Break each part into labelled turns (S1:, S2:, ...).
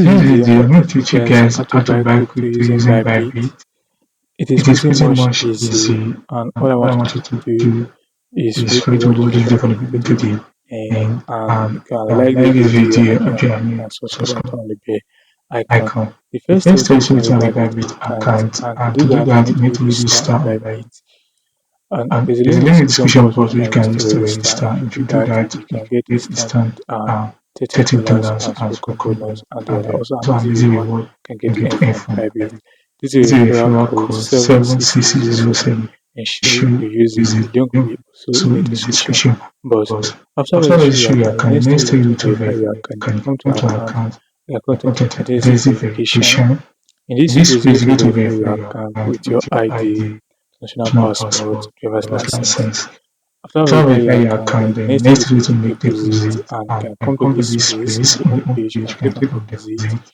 S1: This
S2: This
S1: video, I'm
S2: video,
S1: going
S2: I'm
S1: to
S2: going to
S1: teach you
S2: teach you
S1: guys
S2: guys
S1: how to
S2: how to
S1: buy
S2: buy
S1: crypto
S2: crypto
S1: using
S2: using
S1: Bybit.
S2: Bybit.
S1: It is
S2: It is
S1: pretty
S2: pretty
S1: much
S2: much
S1: easy,
S2: easy,
S1: and
S2: and
S1: all I
S2: all I
S1: want you
S2: want you
S1: to
S2: to
S1: do
S2: do
S1: is for
S2: is
S1: you
S2: for
S1: to
S2: you to
S1: watch
S2: watch
S1: this
S2: this
S1: video
S2: video
S1: from
S2: from
S1: the
S2: the beginning to
S1: video
S2: the
S1: end,
S2: end,
S1: and you
S2: and
S1: can like the
S2: like this
S1: video
S2: video
S1: and
S2: and
S1: join
S2: join me
S1: and subscribe and
S2: subscribe
S1: turn on the bell icon.
S2: icon.
S1: The
S2: The
S1: first step
S2: first
S1: is to
S2: step is
S1: create
S2: to
S1: a
S2: have a
S1: Bybit
S2: Bybit
S1: account,
S2: account,
S1: and to
S2: and
S1: do
S2: to do
S1: that, you
S2: that,
S1: need
S2: you
S1: to
S2: need to
S1: register
S2: register
S1: on
S2: on Bybit.
S1: Bybit. And
S2: And
S1: there's a link
S2: there's a
S1: in the
S2: link in the
S1: description
S2: description
S1: box where you
S2: box where you
S1: can
S2: can
S1: register to
S2: register
S1: register.
S2: register.
S1: If you
S2: If
S1: do
S2: you do
S1: that,
S2: that,
S1: you
S2: you
S1: can get
S2: get
S1: instant
S2: instant
S1: $30
S2: $30
S1: and
S2: as
S1: spoken
S2: welcome
S1: bonus,
S2: bonus,
S1: and
S2: and
S1: there's
S2: then
S1: also an
S2: also an
S1: easy
S2: easy
S1: reward.
S2: reward
S1: You can
S2: you
S1: get
S2: get
S1: in
S2: in
S1: from
S2: from
S1: Bybit.
S2: Bybit.
S1: This is
S2: This
S1: a
S2: is a
S1: referral
S2: referral
S1: code
S2: code
S1: 76607.
S2: 76607.
S1: Ensure
S2: Issue
S1: you use it.
S2: is
S1: The link will
S2: link
S1: be also
S2: also
S1: in the
S2: in the
S1: description
S2: description
S1: box.
S2: box.
S1: After
S2: After
S1: registering your
S2: registering your
S1: account, the
S2: account, the
S1: next thing
S2: next
S1: you
S2: thing
S1: need
S2: you
S1: to
S2: need to
S1: verify your
S2: verify
S1: account. You
S2: can
S1: come to
S2: come
S1: your
S2: to an
S1: account,
S2: account,
S1: your
S2: your
S1: content
S2: content
S1: identity
S2: identity
S1: verification.
S2: verification.
S1: In this
S2: In
S1: phase,
S2: this
S1: you're
S2: phase,
S1: going
S2: you
S1: to
S2: go to
S1: verify
S2: verify
S1: your
S2: your
S1: account
S2: account
S1: with your
S2: with your
S1: ID,
S2: ID,
S1: national
S2: national
S1: passport,
S2: passport,
S1: driver's
S2: driver's
S1: license.
S2: license.
S1: After
S2: After
S1: verifying
S2: verify
S1: your
S2: your
S1: account,
S2: account,
S1: then
S2: then
S1: next you
S2: next
S1: need
S2: you
S1: to
S2: need to make
S1: deposit,
S2: deposit
S1: and you
S2: and
S1: can
S2: then
S1: come to
S2: come to
S1: this
S2: this
S1: place in
S2: place
S1: the
S2: in
S1: home
S2: the home
S1: page. You
S2: page.
S1: can
S2: You
S1: click
S2: can
S1: on
S2: click on
S1: deposit.
S2: deposit,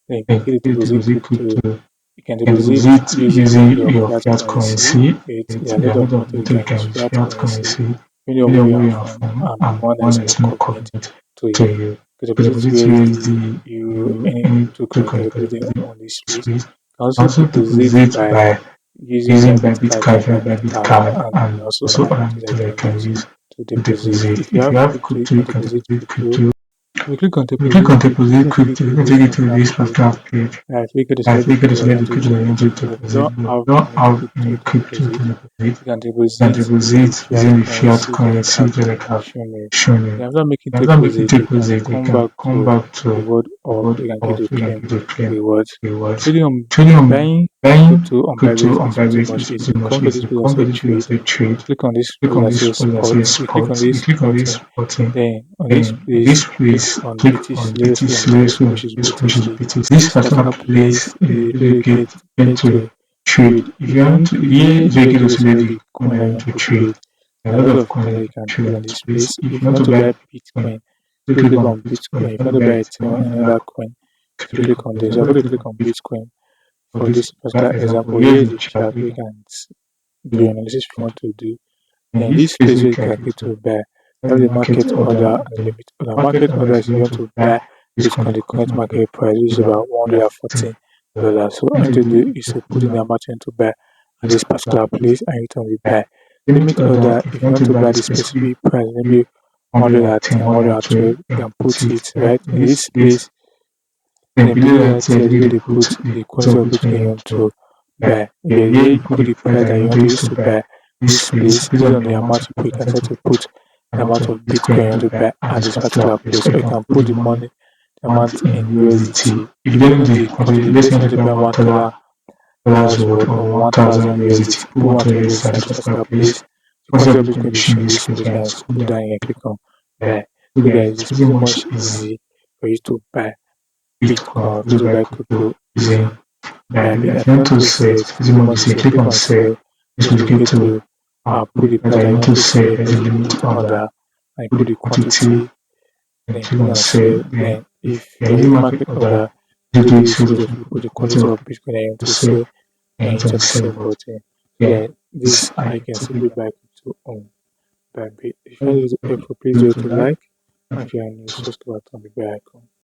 S1: Then you can
S2: then
S1: click
S2: you
S1: deposit
S2: deposit
S1: crypto.
S2: crypto,
S1: You can
S2: then
S1: deposit
S2: deposit
S1: using
S2: using
S1: your
S2: your
S1: fiat
S2: fiat
S1: currency.
S2: currency.
S1: There are a
S2: There
S1: lot
S2: are a
S1: of
S2: lot of
S1: methods you
S2: methods you
S1: can
S2: can
S1: use
S2: use
S1: fiat
S2: fiat
S1: currency,
S2: currency,
S1: depending on
S2: depending
S1: where
S2: on
S1: you
S2: where
S1: are
S2: you are
S1: from,
S2: from,
S1: and
S2: and
S1: one that
S2: one
S1: is
S2: that
S1: more
S2: is more
S1: convenient
S2: convenient
S1: to
S2: to
S1: you.
S2: you.
S1: You
S2: To
S1: deposit
S2: deposit
S1: USD,
S2: USD,
S1: any
S2: any
S1: token, you
S2: token
S1: can
S2: you can
S1: deposit them
S2: deposit
S1: on this
S2: this
S1: place.
S2: place.
S1: You can also
S2: Also
S1: deposit
S2: deposit
S1: by
S2: by
S1: using
S2: using
S1: Bybit
S2: Bybit
S1: Cash
S2: Cash,
S1: or Bybit
S2: Bybit
S1: card,
S2: card,
S1: and
S2: and
S1: also
S2: also
S1: other
S2: other
S1: methods that
S2: methods
S1: you
S2: that you
S1: can
S2: can
S1: use
S2: use
S1: to
S2: to
S1: deposit.
S2: deposit.
S1: If you
S2: If you
S1: have
S2: have
S1: crypto, you
S2: crypto,
S1: can
S2: you can
S1: deposit
S2: deposit
S1: crypto.
S2: crypto.
S1: If you click on
S2: If you
S1: deposit
S2: can
S1: crypto, it's
S2: deposit
S1: going to take you
S2: crypto,
S1: to
S2: you can
S1: this
S2: take it to
S1: particular
S2: this
S1: page.
S2: particular page.
S1: If you get to
S2: I
S1: select the
S2: think it
S1: crypto
S2: is
S1: that you
S2: let
S1: want
S2: the
S1: to
S2: crypto that you want
S1: deposit,
S2: to
S1: but if you
S2: deposit,
S1: don't
S2: but
S1: have
S2: you don't
S1: any
S2: have
S1: crypto
S2: any
S1: to
S2: crypto to
S1: deposit,
S2: deposit.
S1: you can
S2: You can
S1: deposit using the
S2: deposit
S1: fiat
S2: using the fiat
S1: currency just like
S2: currency
S1: I've
S2: just like I've
S1: shown you.
S2: shown you.
S1: Then after making
S2: After making
S1: deposit, you can
S2: deposit, you
S1: come
S2: can
S1: back
S2: come
S1: to
S2: back to
S1: reward,
S2: the
S1: or
S2: word
S1: you can click
S2: of
S1: to
S2: you can
S1: claim
S2: get the claim
S1: rewards.
S2: rewards.
S1: Trading on
S2: Trading on
S1: buying
S2: buying
S1: crypto on Bybit
S2: crypto on
S1: is pretty
S2: Bybit
S1: much
S2: is
S1: easy.
S2: pretty much
S1: Come to this
S2: easy.
S1: place that
S2: Come to
S1: says
S2: this place
S1: trade.
S2: that say trade.
S1: Click on this
S2: Click
S1: place
S2: on
S1: that
S2: this
S1: says
S2: place that
S1: spot.
S2: says
S1: You click on
S2: spot. You
S1: this
S2: click on this
S1: button.
S2: button.
S1: Then on this
S2: Then on
S1: place,
S2: this
S1: click
S2: place,
S1: on
S2: click on
S1: BTC on the
S2: BTC
S1: place
S2: on
S1: which is
S2: which is
S1: BTC.
S2: BTC. This
S1: This
S2: particular
S1: particular
S2: place
S1: place is
S2: is
S1: where you
S2: get
S1: get
S2: into
S1: to
S2: trade.
S1: trade.
S2: If
S1: If
S2: you
S1: you
S2: want
S1: want,
S2: to,
S1: here
S2: here
S1: is
S2: is where
S1: where
S2: you
S1: you
S2: get
S1: get to
S2: to
S1: select
S2: select
S1: the
S2: the coin
S1: coin
S2: that
S1: that
S2: you
S1: you
S2: want
S1: want
S2: to
S1: to
S2: trade.
S1: trade.
S2: There
S1: There
S2: are
S1: are
S2: a
S1: a
S2: lot
S1: lot
S2: of
S1: of
S2: coins
S1: coins
S2: that
S1: that
S2: you
S1: you
S2: can
S1: can
S2: trade
S1: trade
S2: on
S1: on
S2: this
S1: this
S2: place.
S1: place.
S2: If
S1: If
S2: you
S1: you
S2: want
S1: want
S2: to
S1: to
S2: buy
S1: buy
S2: Bitcoin,
S1: Bitcoin,
S2: you
S1: you
S2: click
S1: click
S2: on
S1: on
S2: Bitcoin.
S1: Bitcoin.
S2: If
S1: If
S2: you
S1: you
S2: want
S1: want
S2: to
S1: to
S2: buy
S1: buy
S2: Ethereum,
S1: Ethereum, any
S2: another
S1: other
S2: coin,
S1: coin, you
S2: click
S1: click
S2: on
S1: on
S2: this.
S1: this.
S2: I'm
S1: I'm
S2: going
S1: going
S2: to
S1: to
S2: click
S1: click
S2: on
S1: on
S2: Bitcoin.
S1: Bitcoin
S2: For
S1: for
S2: this
S1: this particular example.
S2: here
S1: Here
S2: is
S1: is
S2: the
S1: the
S2: chart.
S1: chart
S2: We
S1: where you
S2: can
S1: can do
S2: do
S1: your analysis if you want to do.
S2: in
S1: Then
S2: this
S1: this
S2: place
S1: place
S2: we
S1: where you
S2: can
S1: can
S2: get
S1: click
S2: to
S1: to buy. You
S2: have
S1: have
S2: the
S1: the
S2: market
S1: market order
S2: order.
S1: and the
S2: The
S1: limit order.
S2: market
S1: Market
S2: order
S1: order
S2: is
S1: is
S2: you
S1: you
S2: want
S1: want
S2: to
S1: to
S2: buy
S1: buy
S2: this
S1: based
S2: coin,
S1: on
S2: the
S1: the
S2: current
S1: current
S2: market
S1: market price, which
S2: is
S1: is about
S2: about $114.
S1: $114. So all you
S2: What
S1: need
S2: to
S1: to do
S2: do
S1: is
S2: is
S1: to
S2: put
S1: put in
S2: in
S1: the
S2: a
S1: amount you want to buy at
S2: this
S1: this
S2: particular
S1: particular
S2: place
S1: place and you turn the
S2: buy.
S1: buy.
S2: Limit
S1: Limit
S2: order
S1: order,
S2: if
S1: if
S2: you
S1: you
S2: want
S1: want
S2: to
S1: to
S2: buy
S1: buy
S2: the
S1: the
S2: specific
S1: specific price, maybe
S2: 110,
S1: 110,
S2: 112,
S1: 112, you can
S2: put
S1: put
S2: it
S1: it
S2: right
S1: right
S2: in
S1: in
S2: this
S1: this
S2: place.
S1: place.
S2: Then
S1: Then
S2: below
S1: below
S2: that
S1: that
S2: here
S1: here
S2: is
S1: is
S2: where
S1: where
S2: they
S1: they
S2: put
S1: put
S2: the
S1: the
S2: quantity
S1: quantity
S2: of
S1: of
S2: Bitcoin
S1: Bitcoin
S2: you
S1: you
S2: want
S1: want
S2: to
S1: to
S2: buy.
S1: buy.
S2: Then
S1: Then
S2: here
S1: here
S2: you
S1: you
S2: put
S1: put
S2: the
S1: the
S2: price
S1: price
S2: that
S1: that
S2: you
S1: you
S2: want
S1: want
S2: to
S1: to
S2: use
S1: use
S2: to
S1: to
S2: buy
S1: buy
S2: this
S1: this
S2: place
S1: place
S2: based
S1: based
S2: on
S1: on
S2: the
S1: the
S2: amount
S1: amount
S2: you
S1: you put. You
S2: can
S1: can
S2: set
S1: start
S2: to
S1: to put
S2: the
S1: the
S2: amount
S1: amount
S2: of
S1: of
S2: Bitcoin
S1: Bitcoin
S2: you
S1: you
S2: want
S1: want
S2: to
S1: to
S2: buy
S1: buy
S2: at
S1: at
S2: this
S1: this
S2: particular
S1: particular
S2: place.
S1: place,
S2: Or
S1: or
S2: you
S1: you
S2: can
S1: can
S2: put
S1: put
S2: the
S1: the
S2: money
S1: money, the
S2: amount
S1: amount
S2: in
S1: in
S2: USDT.
S1: USDT.
S2: If
S1: If
S2: you
S1: you
S2: don't
S1: don't
S2: know
S1: know
S2: the
S1: the
S2: quantity,
S1: quantity,
S2: let's say
S1: let's
S2: you
S1: say you
S2: want
S1: want
S2: to
S1: to
S2: buy
S1: buy
S2: $1
S1: $1,000
S2: worth
S1: worth
S2: or
S1: or
S2: 1,000
S1: 1,000
S2: USDT.
S1: USDT.
S2: Put
S1: Put
S2: 1
S1: 1,000
S2: USDT
S1: USDT
S2: at
S1: at
S2: this
S1: this
S2: particular
S1: particular
S2: place.
S1: place. The
S2: Once you
S1: quantity
S2: have
S1: of
S2: Bitcoin
S1: Bitcoin you
S2: machine
S1: see
S2: in
S1: in
S2: this
S1: this
S2: place, you
S1: place, you
S2: can
S1: can
S2: scroll
S1: scroll
S2: down,
S1: down
S2: you
S1: and
S2: can
S1: click
S2: click
S1: on
S2: on
S1: buy.
S2: buy. So
S1: So
S2: guys,
S1: guys,
S2: it's
S1: it's
S2: pretty
S1: pretty
S2: much
S1: much
S2: easy
S1: easy for you to buy
S2: Bitcoin,
S1: Bitcoin, for
S2: for
S1: you
S2: you to
S1: to
S2: buy
S1: buy
S2: crypto
S1: crypto
S2: using
S1: using
S2: Bybit.
S1: Bybit.
S2: If
S1: If
S2: you
S1: you
S2: want
S1: want
S2: to
S1: to
S2: sell
S1: sell
S2: it,
S1: it,
S2: it's
S1: it's
S2: pretty
S1: pretty
S2: much
S1: much
S2: the
S1: the
S2: same.
S1: same.
S2: Click
S1: Click
S2: on
S1: on
S2: sell.
S1: sell.
S2: This
S1: Then
S2: will
S1: you
S2: get
S1: get
S2: to
S1: to
S2: put
S1: put the
S2: the
S1: price
S2: price
S1: that
S2: that
S1: you
S2: you
S1: want
S2: want to
S1: to
S2: sell,
S1: sell,
S2: there's a
S1: then you put
S2: limit
S1: the
S2: order.
S1: order and you
S2: Put
S1: put
S2: the
S1: the
S2: quantity
S1: quantity,
S2: and
S1: then
S2: click
S1: click
S2: on
S1: on
S2: sell.
S1: sell.
S2: Then
S1: Then
S2: if
S1: if
S2: you're
S1: you're
S2: using
S1: using
S2: market
S1: market
S2: order,
S1: order,
S2: you
S1: you
S2: do
S1: do
S2: it
S1: it
S2: so
S1: so
S2: that
S1: that
S2: you
S1: you
S2: put
S1: put
S2: the
S1: the
S2: quantity
S1: quantity
S2: of
S1: of Bitcoin that you want
S2: to
S1: to
S2: sell
S1: sell
S2: and
S1: and
S2: hit on
S1: enter
S2: the
S1: the
S2: sell
S1: sell
S2: button.
S1: button.
S2: Yeah,
S1: Then
S2: this
S1: this
S2: I
S1: how you
S2: can
S1: can
S2: simply
S1: simply
S2: buy.
S1: buy crypto on Bybit. If you find this helpful, please
S2: Do
S1: do
S2: it
S1: it
S2: to
S1: to
S2: like.
S1: like, and if you are new, subscribe to the bell icon.